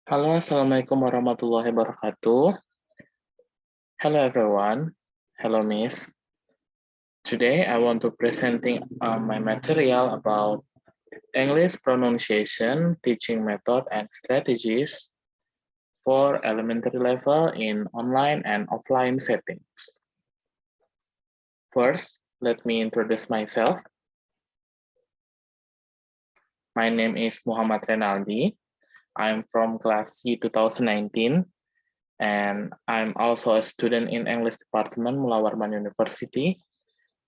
Halo, Assalamualaikum warahmatullahi wabarakatuh. Hello, everyone. Hello, Miss. Today, I want to presenting my material about English pronunciation, teaching method, and strategies for elementary level in online and offline settings. First, let me introduce myself. My name is Muhammad Renaldy. I'm from class C 2019, and I'm also a student in English Department Mulawarman University.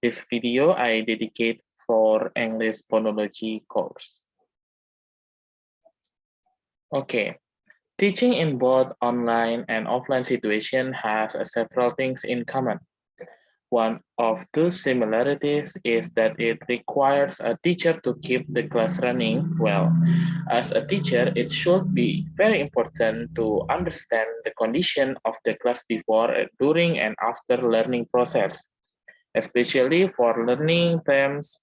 This video I dedicate for English Phonology course. Okay, teaching in both online and offline situation has several things in common. One of those similarities is that it requires a teacher to keep the class running well. As a teacher, it should be very important to understand the condition of the class before, during, and after learning process, especially for learning themes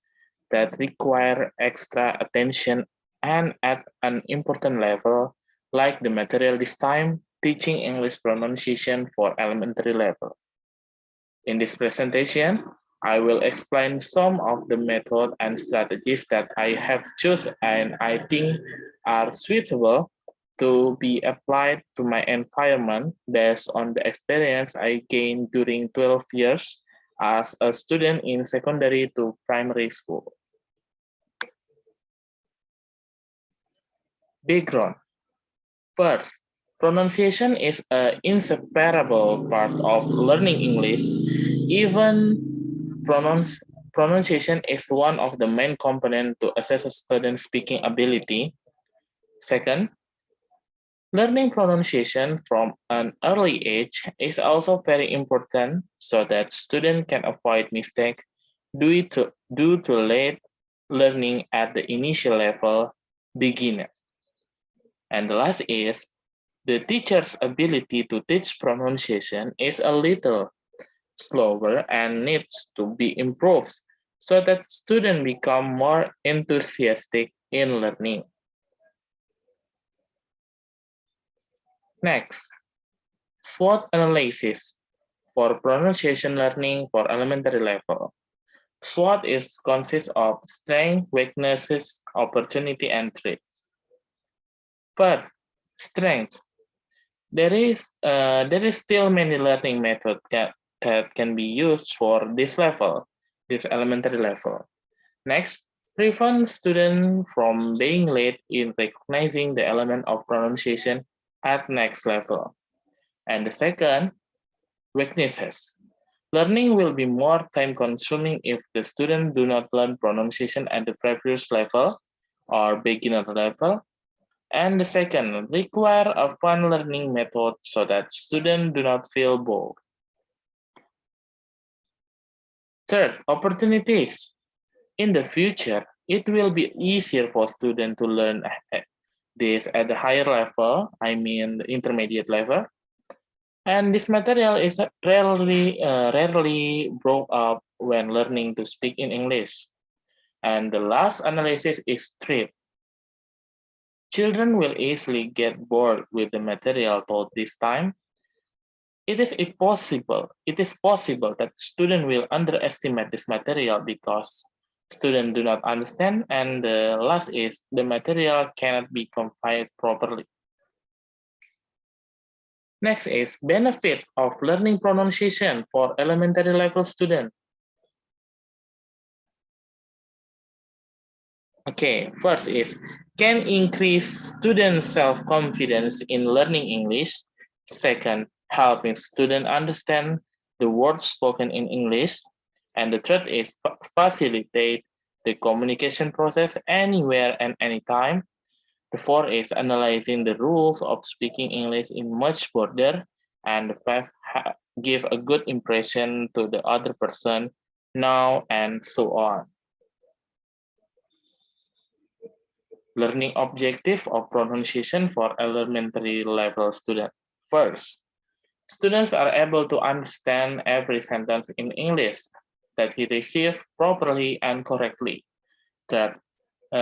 that require extra attention and at an important level, like the material this time, teaching English pronunciation for elementary level. In this presentation, I will explain some of the method and strategies that I have chosen and I think are suitable to be applied to my environment based on the experience I gained during 12 years as a student in secondary to primary school. Background. First, pronunciation is an inseparable part of learning English. Even pronunciation is one of the main components to assess a student's speaking ability. Second, learning pronunciation from an early age is also very important so that students can avoid mistakes due to late learning at the initial level beginner. And the last is the teacher's ability to teach pronunciation is a little slower and needs to be improved so that students become more enthusiastic in learning. Next, SWOT analysis for pronunciation learning for elementary level. SWOT consists of strength, weaknesses, opportunity, and threats. First, strength. There is still many learning methods that can be used for this level, this elementary level. Next, prevent students from being late in recognizing the element of pronunciation at next level. And the second, weaknesses. Learning will be more time consuming if the student do not learn pronunciation at the previous level or beginner level. And the second, require a fun learning method so that students do not feel bored. Third, opportunities. In the future, it will be easier for students to learn this at the higher level, I mean the intermediate level. And this material is rarely brought up when learning to speak in English. And the last analysis is threat. Children will easily get bored with the material taught this time. It is possible that students will underestimate this material because students do not understand, and the last is the material cannot be conveyed properly. Next is benefit of learning pronunciation for elementary level students. Okay, first is can increase students' self-confidence in learning English. Second, helping students understand the words spoken in English. And the third is facilitate the communication process anywhere and anytime. The fourth is analyzing the rules of speaking English in much broader. And the fifth, give a good impression to the other person now and so on. Learning objective of pronunciation for elementary level students. First, students are able to understand every sentence in English that he received properly and correctly. That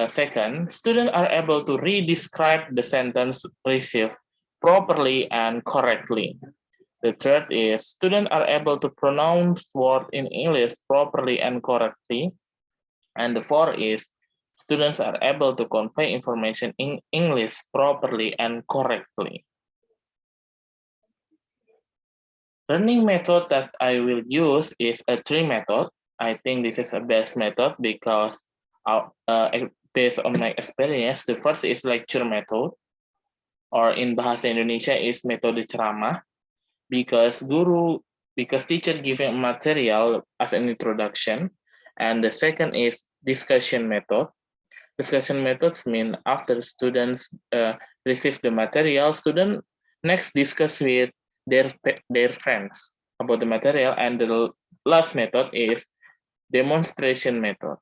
Second, students are able to re-describe the sentence received properly and correctly. The third is students are able to pronounce words in English properly and correctly. And the fourth is students are able to convey information in English properly and correctly. Learning method that I will use is a tree method. I think this is a best method because based on my experience, the first is lecture method, or in Bahasa Indonesia is metode ceramah, because teacher giving material as an introduction. And the second is discussion method. Discussion methods mean after students receive the material, student next discuss with their friends about the material. And the last method is demonstration method.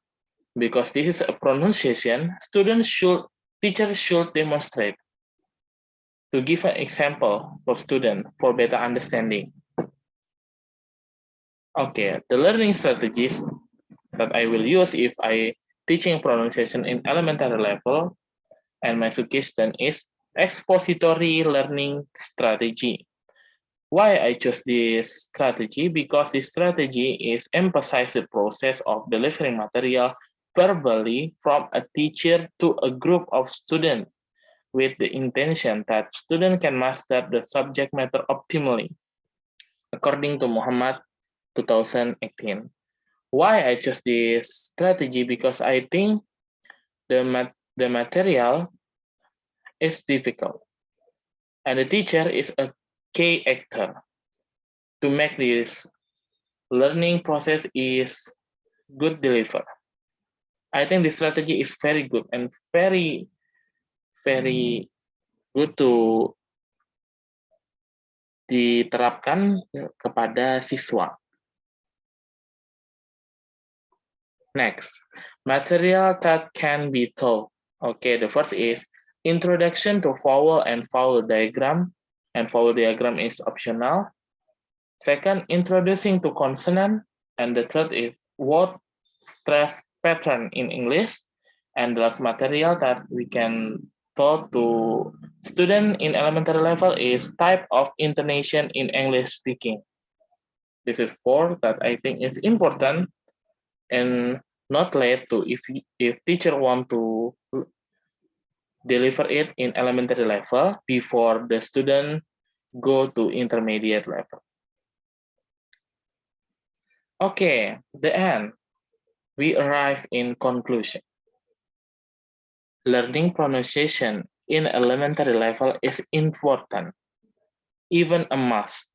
Because this is a pronunciation, teachers should demonstrate to give an example for student for better understanding. Okay, the learning strategies that I will use if I teaching pronunciation in elementary level, and my suggestion is expository learning strategy. Why I chose this strategy? Because this strategy is emphasize the process of delivering material verbally from a teacher to a group of students with the intention that student can master the subject matter optimally, according to Muhammad 2018. Why I chose this strategy? Because I think the material is difficult and the teacher is a key actor to make this learning process is good deliver. I think this strategy is very good and very good to diterapkan kepada siswa. Next, material that can be taught. Okay, the first is introduction to vowel and vowel diagram, and vowel diagram is optional. Second, introducing to consonant, and the third is word stress pattern in English. And the last material that we can taught to student in elementary level is type of intonation in English speaking. This is four that I think is important and not late to if teacher want to deliver it in elementary level before the student go to intermediate level. Okay, the end. We arrive in conclusion. Learning pronunciation in elementary level is important, even a must.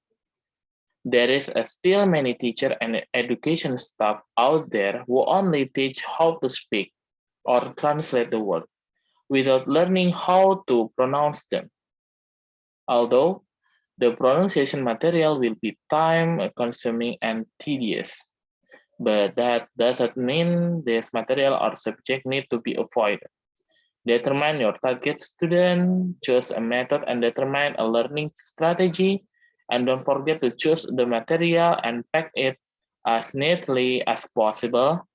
There is still many teacher and education staff out there who only teach how to speak or translate the word without learning how to pronounce them. Although the pronunciation material will be time consuming and tedious, but that doesn't mean this material or subject need to be avoided. Determine your target student, choose a method and determine a learning strategy, and don't forget to choose the material and pack it as neatly as possible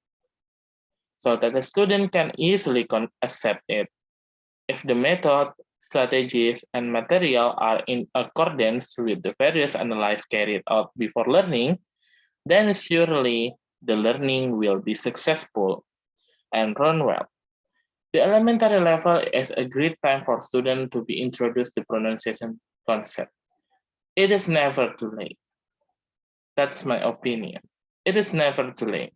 so that the student can easily accept it. If the method, strategies, and material are in accordance with the various analyses carried out before learning, then surely the learning will be successful and run well. The elementary level is a great time for students to be introduced to pronunciation concept. It is never too late. That's my opinion. It is never too late.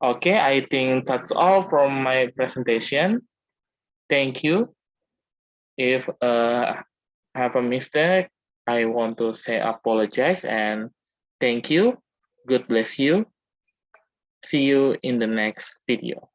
Okay, I think that's all from my presentation. Thank you. If I have a mistake, I want to say apologize and thank you. God bless you. See you in the next video.